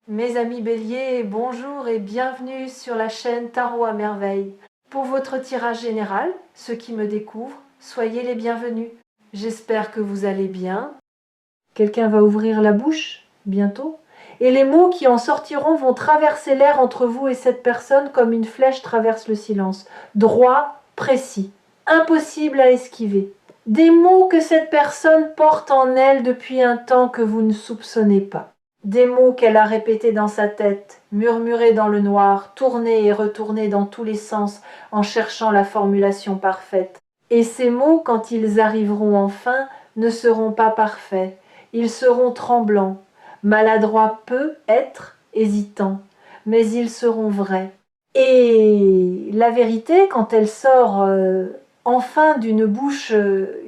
Mes amis béliers, bonjour et bienvenue sur la chaîne Tarot à merveille. Pour votre tirage général, ceux qui me découvrent, soyez les bienvenus. J'espère que vous allez bien. Quelqu'un va ouvrir la bouche bientôt et les mots qui en sortiront vont traverser l'air entre vous et cette personne comme une flèche traverse le silence. Droit, précis, impossible à esquiver. Des mots que cette personne porte en elle depuis un temps que vous ne soupçonnez pas. Des mots qu'elle a répétés dans sa tête, murmurés dans le noir, tournés et retournés dans tous les sens en cherchant la formulation parfaite. Et ces mots, quand ils arriveront enfin, ne seront pas parfaits. Ils seront tremblants, maladroits peut-être, hésitants, mais ils seront vrais. Et la vérité, quand elle sort enfin d'une bouche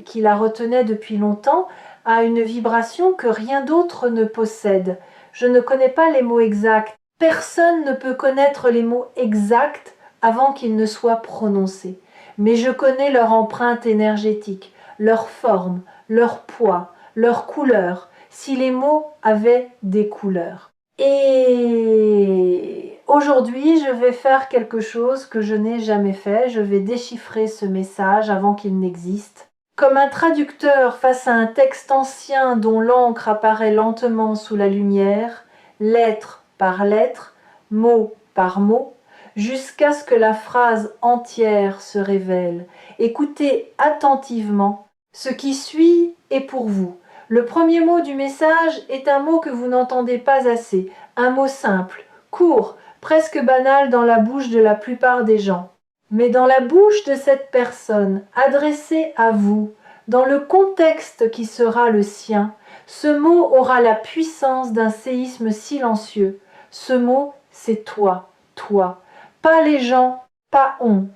qui la retenait depuis longtemps, a une vibration que rien d'autre ne possède. Je ne connais pas les mots exacts. Personne ne peut connaître les mots exacts avant qu'ils ne soient prononcés. Mais je connais leur empreinte énergétique, leur forme, leur poids, leur couleur, si les mots avaient des couleurs. Et aujourd'hui, je vais faire quelque chose que je n'ai jamais fait. Je vais déchiffrer ce message avant qu'il n'existe. Comme un traducteur face à un texte ancien dont l'encre apparaît lentement sous la lumière, lettre par lettre, mot par mot, jusqu'à ce que la phrase entière se révèle. Écoutez attentivement. Ce qui suit est pour vous. Le premier mot du message est un mot que vous n'entendez pas assez, un mot simple, court, presque banal dans la bouche de la plupart des gens. Mais dans la bouche de cette personne, adressée à vous, dans le contexte qui sera le sien, ce mot aura la puissance d'un séisme silencieux. Ce mot, c'est toi, toi. Pas les gens, pas on.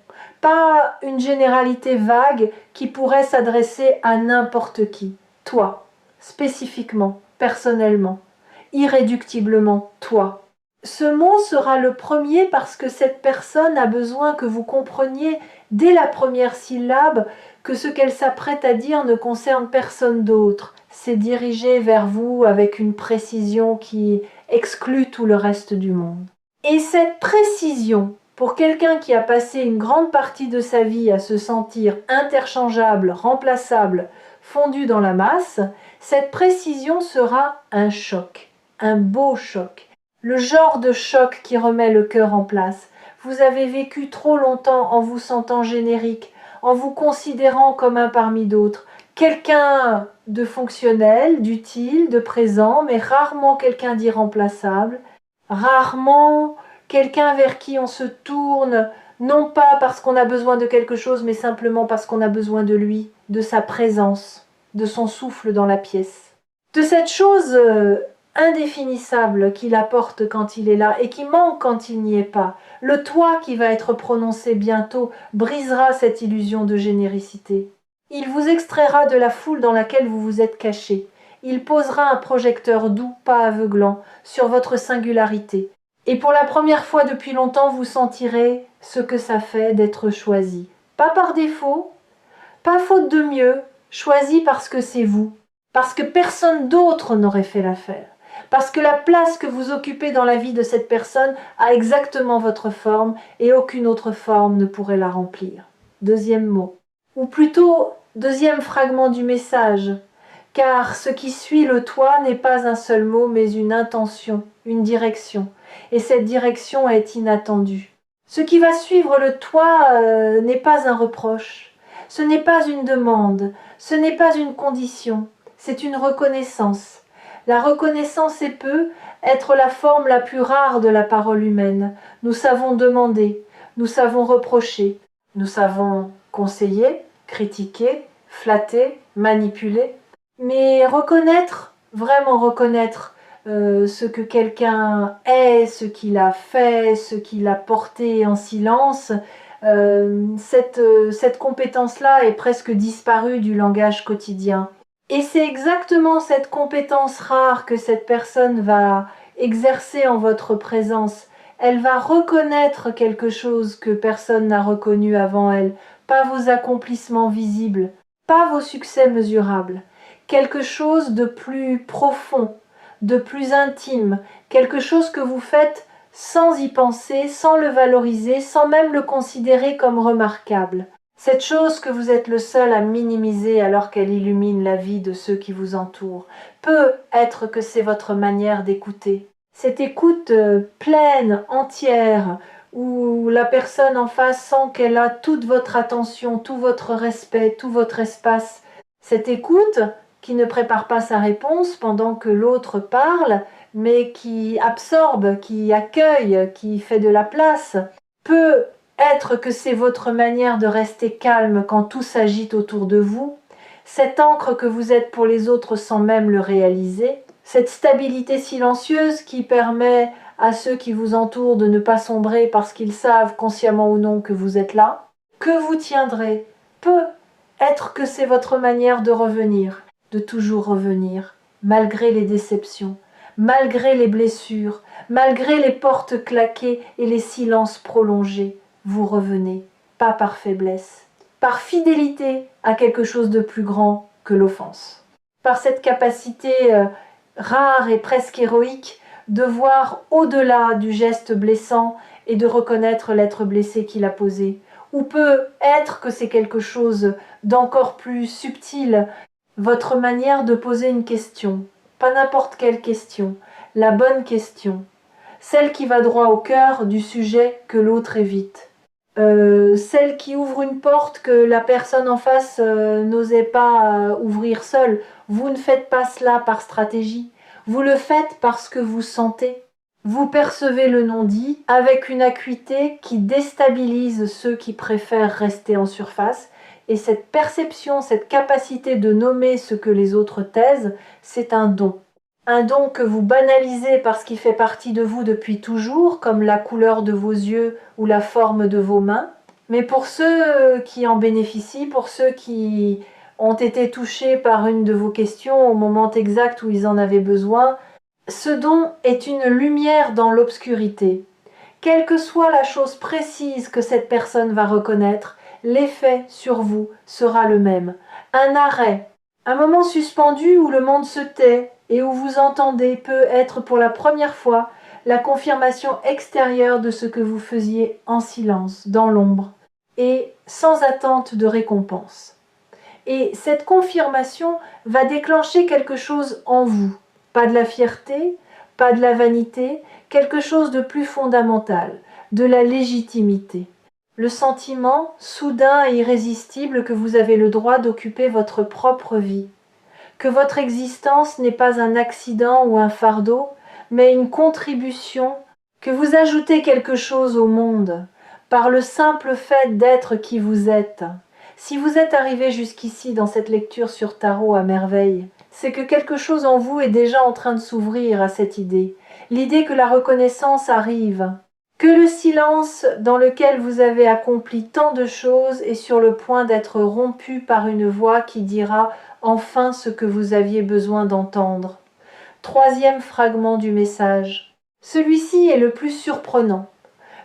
Pas une généralité vague qui pourrait s'adresser à n'importe qui. Toi, spécifiquement, personnellement, irréductiblement, toi. Ce mot sera le premier parce que cette personne a besoin que vous compreniez dès la première syllabe que ce qu'elle s'apprête à dire ne concerne personne d'autre. C'est dirigé vers vous avec une précision qui exclut tout le reste du monde. Et cette précision, pour quelqu'un qui a passé une grande partie de sa vie à se sentir interchangeable, remplaçable, fondu dans la masse, cette précision sera un choc, un beau choc. Le genre de choc qui remet le cœur en place. Vous avez vécu trop longtemps en vous sentant générique, en vous considérant comme un parmi d'autres. Quelqu'un de fonctionnel, d'utile, de présent, mais rarement quelqu'un d'irremplaçable. Rarement quelqu'un vers qui on se tourne, non pas parce qu'on a besoin de quelque chose, mais simplement parce qu'on a besoin de lui, de sa présence, de son souffle dans la pièce. De cette chose indéfinissable qu'il apporte quand il est là et qui manque quand il n'y est pas. Le toi qui va être prononcé bientôt brisera cette illusion de généricité. Il vous extraira de la foule dans laquelle vous vous êtes caché. Il posera un projecteur doux, pas aveuglant, sur votre singularité. Et pour la première fois depuis longtemps, vous sentirez ce que ça fait d'être choisi. Pas par défaut, pas faute de mieux, choisi parce que c'est vous. Parce que personne d'autre n'aurait fait l'affaire. Parce que la place que vous occupez dans la vie de cette personne a exactement votre forme et aucune autre forme ne pourrait la remplir. Deuxième mot. Ou plutôt, deuxième fragment du message. Car ce qui suit le toi n'est pas un seul mot, mais une intention, une direction. Et cette direction est inattendue. Ce qui va suivre le toi n'est pas un reproche. Ce n'est pas une demande. Ce n'est pas une condition. C'est une reconnaissance. La reconnaissance peut être la forme la plus rare de la parole humaine. Nous savons demander, nous savons reprocher, nous savons conseiller, critiquer, flatter, manipuler. Mais reconnaître, vraiment reconnaître ce que quelqu'un est, ce qu'il a fait, ce qu'il a porté en silence, cette compétence-là est presque disparue du langage quotidien. Et c'est exactement cette compétence rare que cette personne va exercer en votre présence. Elle va reconnaître quelque chose que personne n'a reconnu avant elle, pas vos accomplissements visibles, pas vos succès mesurables, quelque chose de plus profond, de plus intime, quelque chose que vous faites sans y penser, sans le valoriser, sans même le considérer comme remarquable. Cette chose que vous êtes le seul à minimiser alors qu'elle illumine la vie de ceux qui vous entourent. Peut être que c'est votre manière d'écouter. Cette écoute pleine, entière, où la personne en face sent qu'elle a toute votre attention, tout votre respect, tout votre espace. Cette écoute qui ne prépare pas sa réponse pendant que l'autre parle, mais qui absorbe, qui accueille, qui fait de la place, peut être que c'est votre manière de rester calme quand tout s'agite autour de vous, cette ancre que vous êtes pour les autres sans même le réaliser, cette stabilité silencieuse qui permet à ceux qui vous entourent de ne pas sombrer parce qu'ils savent, consciemment ou non, que vous êtes là, que vous tiendrez, peut être que c'est votre manière de revenir, de toujours revenir, malgré les déceptions, malgré les blessures, malgré les portes claquées et les silences prolongés. Vous revenez, pas par faiblesse, par fidélité à quelque chose de plus grand que l'offense. Par cette capacité rare et presque héroïque de voir au-delà du geste blessant et de reconnaître l'être blessé qui l'a posé. Ou peut être que c'est quelque chose d'encore plus subtil, votre manière de poser une question, pas n'importe quelle question, la bonne question, celle qui va droit au cœur du sujet que l'autre évite. Celle qui ouvre une porte que la personne en face n'osait pas ouvrir seule. Vous ne faites pas cela par stratégie, vous le faites parce que vous sentez. Vous percevez le non-dit avec une acuité qui déstabilise ceux qui préfèrent rester en surface, et cette perception, cette capacité de nommer ce que les autres taisent, c'est un don. Un don que vous banalisez parce qu'il fait partie de vous depuis toujours, comme la couleur de vos yeux ou la forme de vos mains. Mais pour ceux qui en bénéficient, pour ceux qui ont été touchés par une de vos questions au moment exact où ils en avaient besoin, ce don est une lumière dans l'obscurité. Quelle que soit la chose précise que cette personne va reconnaître, l'effet sur vous sera le même. Un arrêt, un moment suspendu où le monde se tait et où vous entendez peut être pour la première fois la confirmation extérieure de ce que vous faisiez en silence, dans l'ombre, et sans attente de récompense. Et cette confirmation va déclencher quelque chose en vous. Pas de la fierté, pas de la vanité, quelque chose de plus fondamental, de la légitimité. Le sentiment, soudain et irrésistible, que vous avez le droit d'occuper votre propre vie. Que votre existence n'est pas un accident ou un fardeau, mais une contribution, que vous ajoutez quelque chose au monde, par le simple fait d'être qui vous êtes. Si vous êtes arrivé jusqu'ici dans cette lecture sur Tarot à merveille, c'est que quelque chose en vous est déjà en train de s'ouvrir à cette idée, l'idée que la reconnaissance arrive, que le silence dans lequel vous avez accompli tant de choses est sur le point d'être rompu par une voix qui dira enfin ce que vous aviez besoin d'entendre. Troisième fragment du message. Celui-ci est le plus surprenant,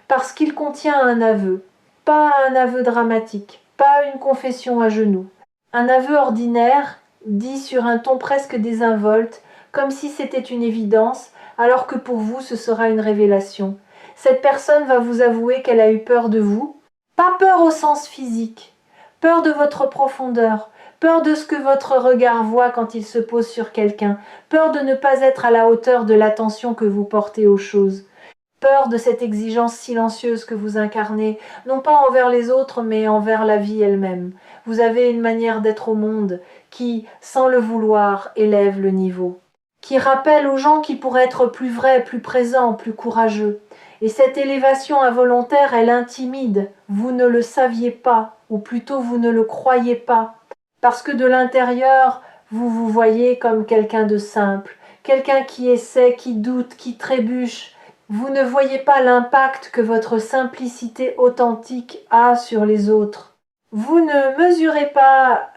parce qu'il contient un aveu, pas un aveu dramatique, pas une confession à genoux. Un aveu ordinaire, dit sur un ton presque désinvolte, comme si c'était une évidence, alors que pour vous ce sera une révélation. Cette personne va vous avouer qu'elle a eu peur de vous, pas peur au sens physique, peur de votre profondeur, peur de ce que votre regard voit quand il se pose sur quelqu'un, peur de ne pas être à la hauteur de l'attention que vous portez aux choses, peur de cette exigence silencieuse que vous incarnez, non pas envers les autres, mais envers la vie elle-même. Vous avez une manière d'être au monde qui, sans le vouloir, élève le niveau, qui rappelle aux gens qui pourraient être plus vrais, plus présents, plus courageux. Et cette élévation involontaire, elle intimide. Vous ne le saviez pas, ou plutôt vous ne le croyez pas, parce que de l'intérieur, vous vous voyez comme quelqu'un de simple, quelqu'un qui essaie, qui doute, qui trébuche. Vous ne voyez pas l'impact que votre simplicité authentique a sur les autres. Vous ne mesurez pas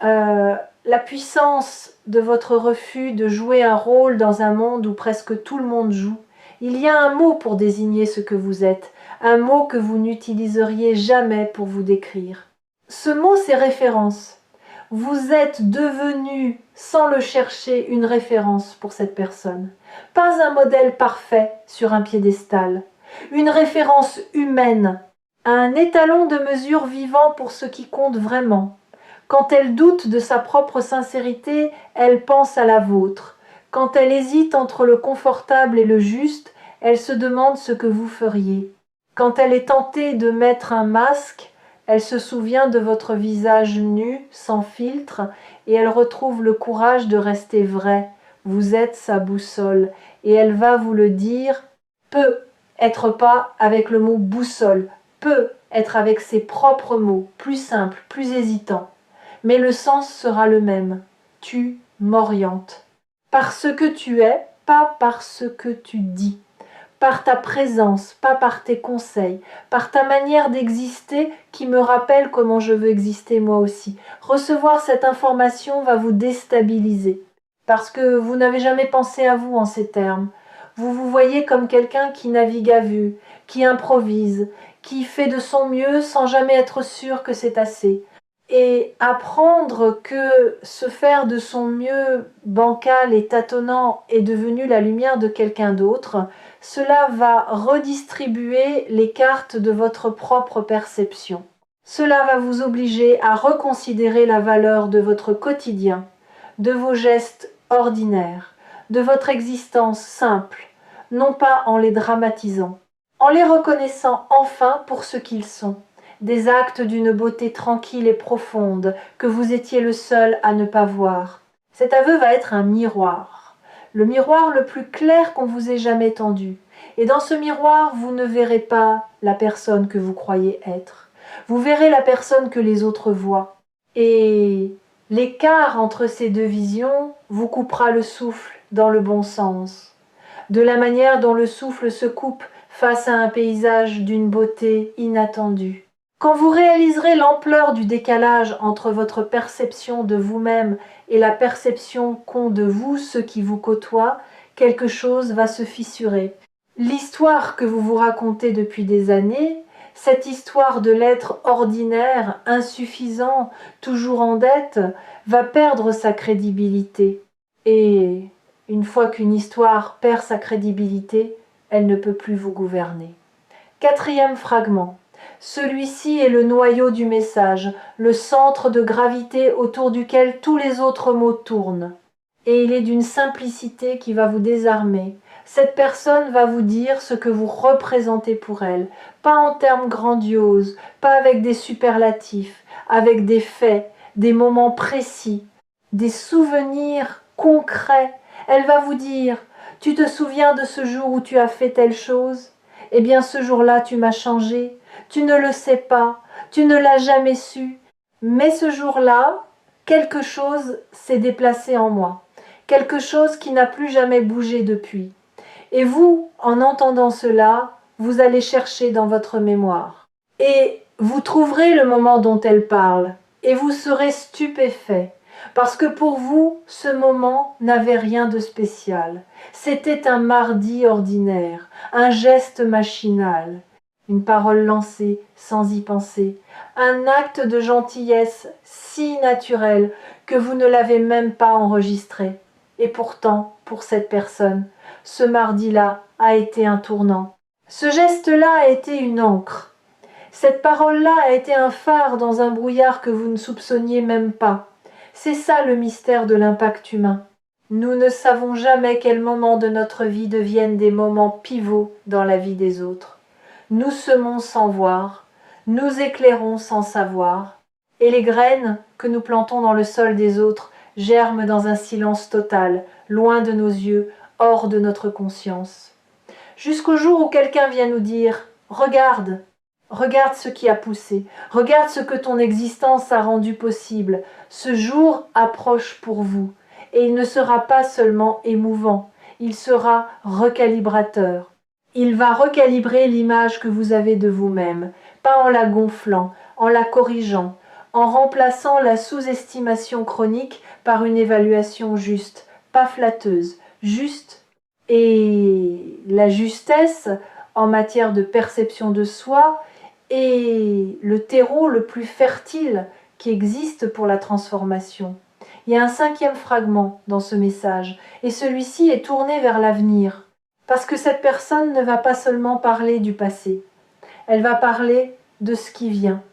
la puissance de votre refus de jouer un rôle dans un monde où presque tout le monde joue. Il y a un mot pour désigner ce que vous êtes, un mot que vous n'utiliseriez jamais pour vous décrire. Ce mot, c'est référence. Vous êtes devenu, sans le chercher, une référence pour cette personne. Pas un modèle parfait sur un piédestal, une référence humaine, un étalon de mesure vivant pour ce qui compte vraiment. Quand elle doute de sa propre sincérité, elle pense à la vôtre. Quand elle hésite entre le confortable et le juste, elle se demande ce que vous feriez. Quand elle est tentée de mettre un masque, elle se souvient de votre visage nu, sans filtre, et elle retrouve le courage de rester vraie. Vous êtes sa boussole, et elle va vous le dire, peut être pas avec le mot boussole, peut être avec ses propres mots, plus simples, plus hésitants. Mais le sens sera le même. Tu m'orientes. Par ce que tu es, pas par ce que tu dis. Par ta présence, pas par tes conseils, par ta manière d'exister qui me rappelle comment je veux exister moi aussi. Recevoir cette information va vous déstabiliser, parce que vous n'avez jamais pensé à vous en ces termes. Vous vous voyez comme quelqu'un qui navigue à vue, qui improvise, qui fait de son mieux sans jamais être sûr que c'est assez. Et apprendre que se faire de son mieux bancal et tâtonnant est devenu la lumière de quelqu'un d'autre, cela va redistribuer les cartes de votre propre perception. Cela va vous obliger à reconsidérer la valeur de votre quotidien, de vos gestes ordinaires, de votre existence simple, non pas en les dramatisant, en les reconnaissant enfin pour ce qu'ils sont. Des actes d'une beauté tranquille et profonde que vous étiez le seul à ne pas voir. Cet aveu va être un miroir, le miroir le plus clair qu'on vous ait jamais tendu. Et dans ce miroir, vous ne verrez pas la personne que vous croyez être. Vous verrez la personne que les autres voient. Et l'écart entre ces deux visions vous coupera le souffle dans le bon sens. De la manière dont le souffle se coupe face à un paysage d'une beauté inattendue. Quand vous réaliserez l'ampleur du décalage entre votre perception de vous-même et la perception qu'ont de vous ceux qui vous côtoient, quelque chose va se fissurer. L'histoire que vous vous racontez depuis des années, cette histoire de l'être ordinaire, insuffisant, toujours en dette, va perdre sa crédibilité. Et une fois qu'une histoire perd sa crédibilité, elle ne peut plus vous gouverner. Quatrième fragment. Celui-ci est le noyau du message, le centre de gravité autour duquel tous les autres mots tournent. Et il est d'une simplicité qui va vous désarmer. Cette personne va vous dire ce que vous représentez pour elle, pas en termes grandioses, pas avec des superlatifs, avec des faits, des moments précis, des souvenirs concrets. Elle va vous dire « Tu te souviens de ce jour où tu as fait telle chose ? Eh bien ce jour-là tu m'as changé. Tu ne le sais pas, tu ne l'as jamais su. Mais ce jour-là, quelque chose s'est déplacé en moi. Quelque chose qui n'a plus jamais bougé depuis. Et vous, en entendant cela, vous allez chercher dans votre mémoire. Et vous trouverez le moment dont elle parle. Et vous serez stupéfait. Parce que pour vous, ce moment n'avait rien de spécial. C'était un mardi ordinaire, un geste machinal, une parole lancée sans y penser, un acte de gentillesse si naturel que vous ne l'avez même pas enregistré. Et pourtant, pour cette personne, ce mardi-là a été un tournant. Ce geste-là a été une encre. Cette parole-là a été un phare dans un brouillard que vous ne soupçonniez même pas. C'est ça le mystère de l'impact humain. Nous ne savons jamais quels moments de notre vie deviennent des moments pivots dans la vie des autres. Nous semons sans voir, nous éclairons sans savoir, et les graines que nous plantons dans le sol des autres germent dans un silence total, loin de nos yeux, hors de notre conscience. Jusqu'au jour où quelqu'un vient nous dire « Regarde !» Regarde ce qui a poussé, regarde ce que ton existence a rendu possible. Ce jour approche pour vous, et il ne sera pas seulement émouvant, il sera recalibrateur. Il va recalibrer l'image que vous avez de vous-même, pas en la gonflant, en la corrigeant, en remplaçant la sous-estimation chronique par une évaluation juste, pas flatteuse, juste. Et la justesse, en matière de perception de soi, est le terreau le plus fertile qui existe pour la transformation. Il y a un 5e fragment dans ce message, et celui-ci est tourné vers l'avenir, parce que cette personne ne va pas seulement parler du passé, elle va parler de ce qui vient.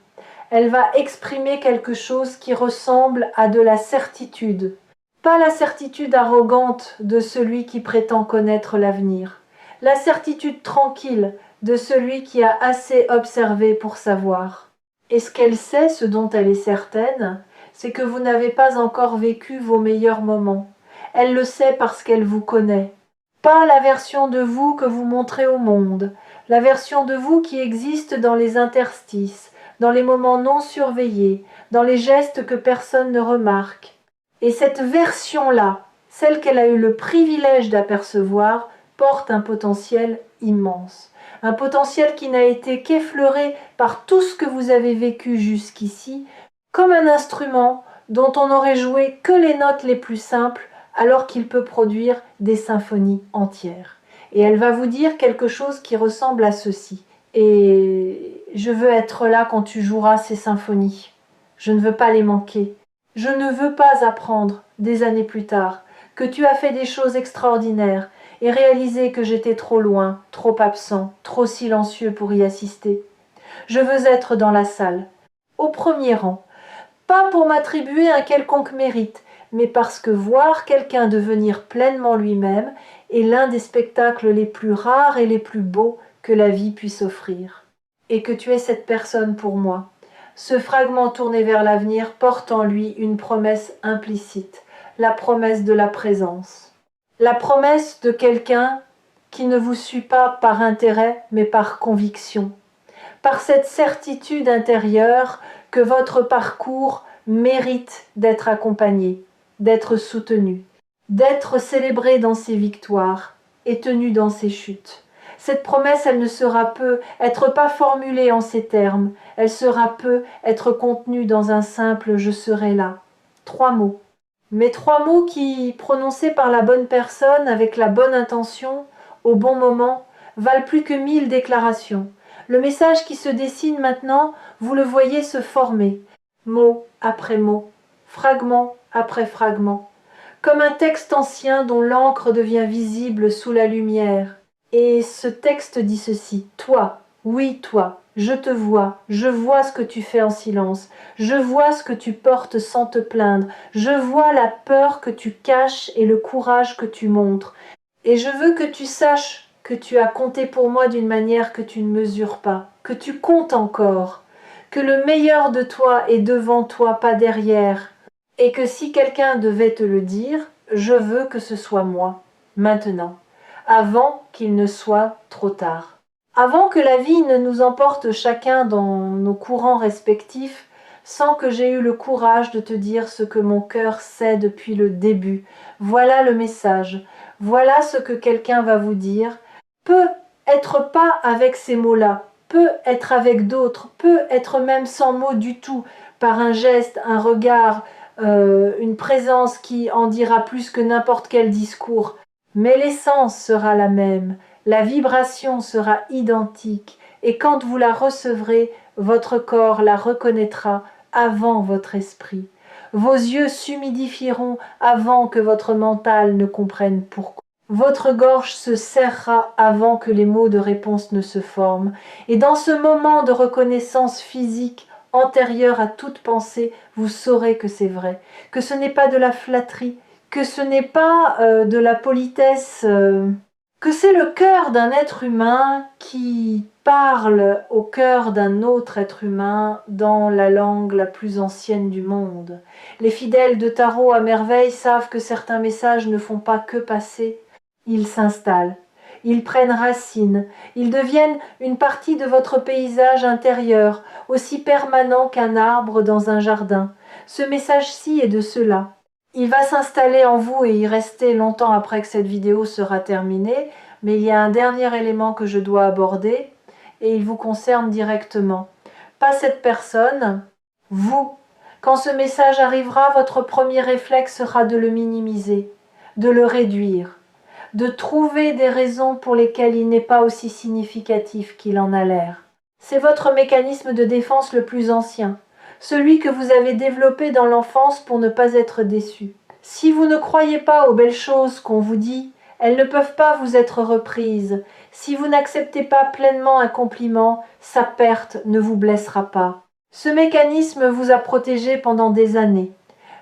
Elle va exprimer quelque chose qui ressemble à de la certitude, pas la certitude arrogante de celui qui prétend connaître l'avenir, la certitude tranquille de celui qui a assez observé pour savoir. Et ce qu'elle sait, ce dont elle est certaine, c'est que vous n'avez pas encore vécu vos meilleurs moments. Elle le sait parce qu'elle vous connaît. Pas la version de vous que vous montrez au monde, la version de vous qui existe dans les interstices, dans les moments non surveillés, dans les gestes que personne ne remarque. Et cette version-là, celle qu'elle a eu le privilège d'apercevoir, porte un potentiel immense. Un potentiel qui n'a été qu'effleuré par tout ce que vous avez vécu jusqu'ici, comme un instrument dont on n'aurait joué que les notes les plus simples, alors qu'il peut produire des symphonies entières. Et elle va vous dire quelque chose qui ressemble à ceci. Et je veux être là quand tu joueras ces symphonies. Je ne veux pas les manquer. Je ne veux pas apprendre, des années plus tard, que tu as fait des choses extraordinaires et réaliser que j'étais trop loin, trop absent, trop silencieux pour y assister. Je veux être dans la salle, au premier rang, pas pour m'attribuer un quelconque mérite, mais parce que voir quelqu'un devenir pleinement lui-même est l'un des spectacles les plus rares et les plus beaux que la vie puisse offrir. Et que tu es cette personne pour moi. Ce fragment tourné vers l'avenir porte en lui une promesse implicite, la promesse de la présence. La promesse de quelqu'un qui ne vous suit pas par intérêt, mais par conviction. Par cette certitude intérieure que votre parcours mérite d'être accompagné, d'être soutenu, d'être célébré dans ses victoires et tenu dans ses chutes. Cette promesse, elle ne sera peu être pas formulée en ces termes, elle sera peu être contenue dans un simple « je serai là ». 3 mots. Mais 3 mots qui, prononcés par la bonne personne, avec la bonne intention, au bon moment, valent plus que 1000 déclarations. Le message qui se dessine maintenant, vous le voyez se former, mot après mot, fragment après fragment, comme un texte ancien dont l'encre devient visible sous la lumière. Et ce texte dit ceci: toi, oui toi, je te vois, je vois ce que tu fais en silence, je vois ce que tu portes sans te plaindre, je vois la peur que tu caches et le courage que tu montres. Et je veux que tu saches que tu as compté pour moi d'une manière que tu ne mesures pas, que tu comptes encore, que le meilleur de toi est devant toi, pas derrière, et que si quelqu'un devait te le dire, je veux que ce soit moi, maintenant, avant qu'il ne soit trop tard. Avant que la vie ne nous emporte chacun dans nos courants respectifs, sans que j'aie eu le courage de te dire ce que mon cœur sait depuis le début. Voilà le message, voilà ce que quelqu'un va vous dire. Peut être pas avec ces mots-là, peut être avec d'autres, peut être même sans mots du tout, par un geste, un regard, une présence qui en dira plus que n'importe quel discours. Mais l'essence sera la même, la vibration sera identique, et quand vous la recevrez, votre corps la reconnaîtra avant votre esprit. Vos yeux s'humidifieront avant que votre mental ne comprenne pourquoi. Votre gorge se serrera avant que les mots de réponse ne se forment. Et dans ce moment de reconnaissance physique antérieure à toute pensée, vous saurez que c'est vrai, que ce n'est pas de la flatterie, que ce n'est pas de la politesse, que c'est le cœur d'un être humain qui parle au cœur d'un autre être humain dans la langue la plus ancienne du monde. Les fidèles de tarot à merveille savent que certains messages ne font pas que passer, ils s'installent, ils prennent racine, ils deviennent une partie de votre paysage intérieur, aussi permanent qu'un arbre dans un jardin. Ce message-ci est de cela. Il va s'installer en vous et y rester longtemps après que cette vidéo sera terminée, mais il y a un dernier élément que je dois aborder et il vous concerne directement. Pas cette personne, vous. Quand ce message arrivera, votre premier réflexe sera de le minimiser, de le réduire, de trouver des raisons pour lesquelles il n'est pas aussi significatif qu'il en a l'air. C'est votre mécanisme de défense le plus ancien. celui que vous avez développé dans l'enfance pour ne pas être déçu. Si vous ne croyez pas aux belles choses qu'on vous dit, elles ne peuvent pas vous être reprises. Si vous n'acceptez pas pleinement un compliment, sa perte ne vous blessera pas. Ce mécanisme vous a protégé pendant des années.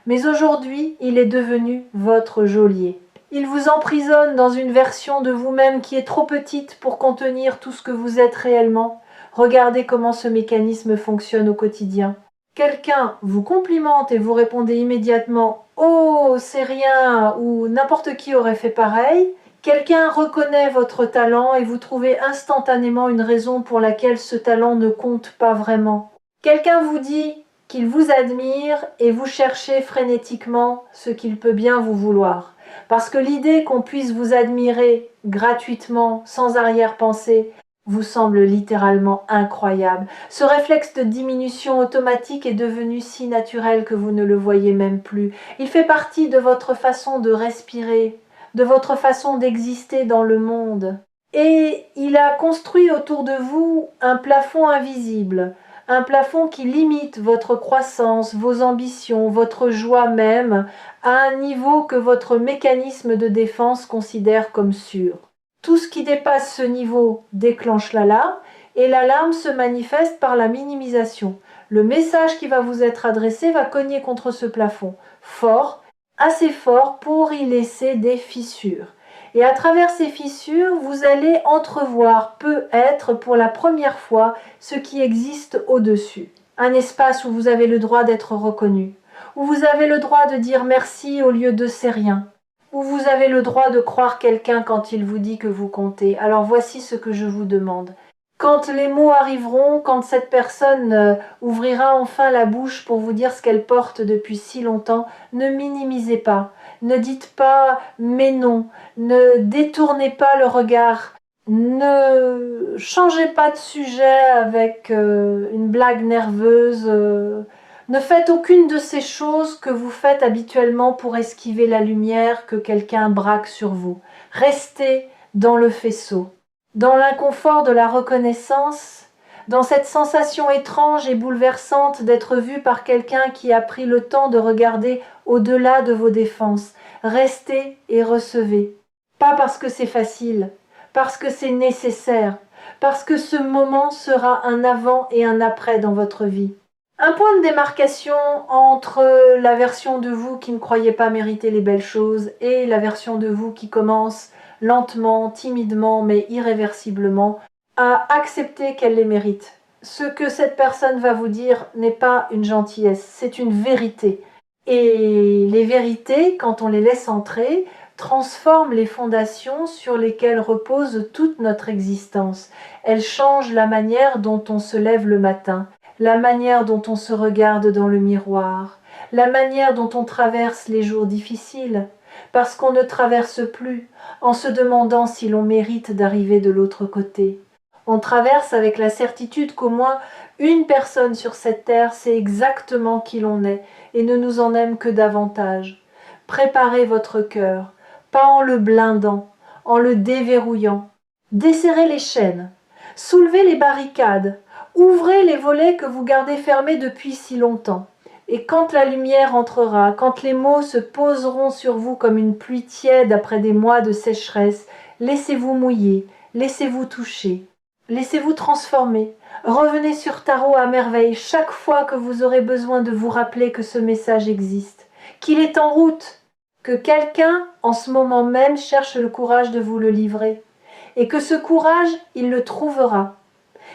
Mais aujourd'hui, il est devenu votre geôlier. Il vous emprisonne dans une version de vous-même qui est trop petite pour contenir tout ce que vous êtes réellement. Regardez comment ce mécanisme fonctionne au quotidien. Quelqu'un vous complimente et vous répondez immédiatement « Oh, c'est rien » ou « N'importe qui aurait fait pareil ». Quelqu'un reconnaît votre talent et vous trouvez instantanément une raison pour laquelle ce talent ne compte pas vraiment. Quelqu'un vous dit qu'il vous admire et vous cherchez frénétiquement ce qu'il peut bien vous vouloir. Parce que l'idée qu'on puisse vous admirer gratuitement, sans arrière-pensée, vous semble littéralement incroyable. Ce réflexe de diminution automatique est devenu si naturel que vous ne le voyez même plus. Il fait partie de votre façon de respirer, de votre façon d'exister dans le monde. Et il a construit autour de vous un plafond invisible, un plafond qui limite votre croissance, vos ambitions, votre joie même, à un niveau que votre mécanisme de défense considère comme sûr. Tout ce qui dépasse ce niveau déclenche l'alarme, et l'alarme se manifeste par la minimisation. Le message qui va vous être adressé va cogner contre ce plafond, fort, assez fort pour y laisser des fissures. Et à travers ces fissures, vous allez entrevoir peut-être pour la première fois ce qui existe au-dessus. Un espace où vous avez le droit d'être reconnu, où vous avez le droit de dire merci au lieu de c'est rien, où vous avez le droit de croire quelqu'un quand il vous dit que vous comptez. Alors voici ce que je vous demande. Quand les mots arriveront, quand cette personne ouvrira enfin la bouche pour vous dire ce qu'elle porte depuis si longtemps, ne minimisez pas, ne dites pas « mais non », ne détournez pas le regard, ne changez pas de sujet avec une blague nerveuse, ne faites aucune de ces choses que vous faites habituellement pour esquiver la lumière que quelqu'un braque sur vous. Restez dans le faisceau. Dans l'inconfort de la reconnaissance, dans cette sensation étrange et bouleversante d'être vu par quelqu'un qui a pris le temps de regarder au-delà de vos défenses, restez et recevez. Pas parce que c'est facile, parce que c'est nécessaire, parce que ce moment sera un avant et un après dans votre vie. Un point de démarcation entre la version de vous qui ne croyait pas mériter les belles choses et la version de vous qui commence lentement, timidement, mais irréversiblement, à accepter qu'elle les mérite. Ce que cette personne va vous dire n'est pas une gentillesse, c'est une vérité. Et les vérités, quand on les laisse entrer, transforment les fondations sur lesquelles repose toute notre existence. Elles changent la manière dont on se lève le matin, la manière dont on se regarde dans le miroir, la manière dont on traverse les jours difficiles, parce qu'on ne traverse plus en se demandant si l'on mérite d'arriver de l'autre côté. On traverse avec la certitude qu'au moins une personne sur cette terre sait exactement qui l'on est et ne nous en aime que davantage. Préparez votre cœur, pas en le blindant, en le déverrouillant. Desserrez les chaînes, soulevez les barricades, ouvrez les volets que vous gardez fermés depuis si longtemps. Et quand la lumière entrera, quand les mots se poseront sur vous comme une pluie tiède après des mois de sécheresse, laissez-vous mouiller, laissez-vous toucher, laissez-vous transformer. Revenez sur Tarot à merveille chaque fois que vous aurez besoin de vous rappeler que ce message existe, qu'il est en route, que quelqu'un, en ce moment même, cherche le courage de vous le livrer, et que ce courage, il le trouvera,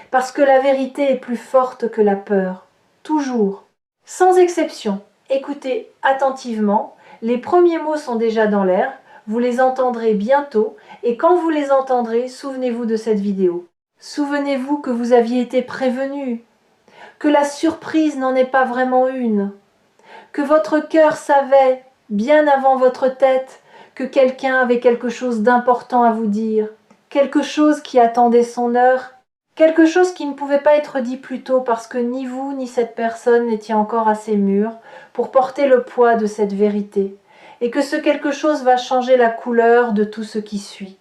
parce que la vérité est plus forte que la peur, toujours. Sans exception, écoutez attentivement, les premiers mots sont déjà dans l'air, vous les entendrez bientôt, et quand vous les entendrez, souvenez-vous de cette vidéo. Souvenez-vous que vous aviez été prévenu, que la surprise n'en est pas vraiment une, que votre cœur savait, bien avant votre tête, que quelqu'un avait quelque chose d'important à vous dire, quelque chose qui attendait son heure, quelque chose qui ne pouvait pas être dit plus tôt parce que ni vous ni cette personne n'étiez encore assez mûrs pour porter le poids de cette vérité, et que ce quelque chose va changer la couleur de tout ce qui suit.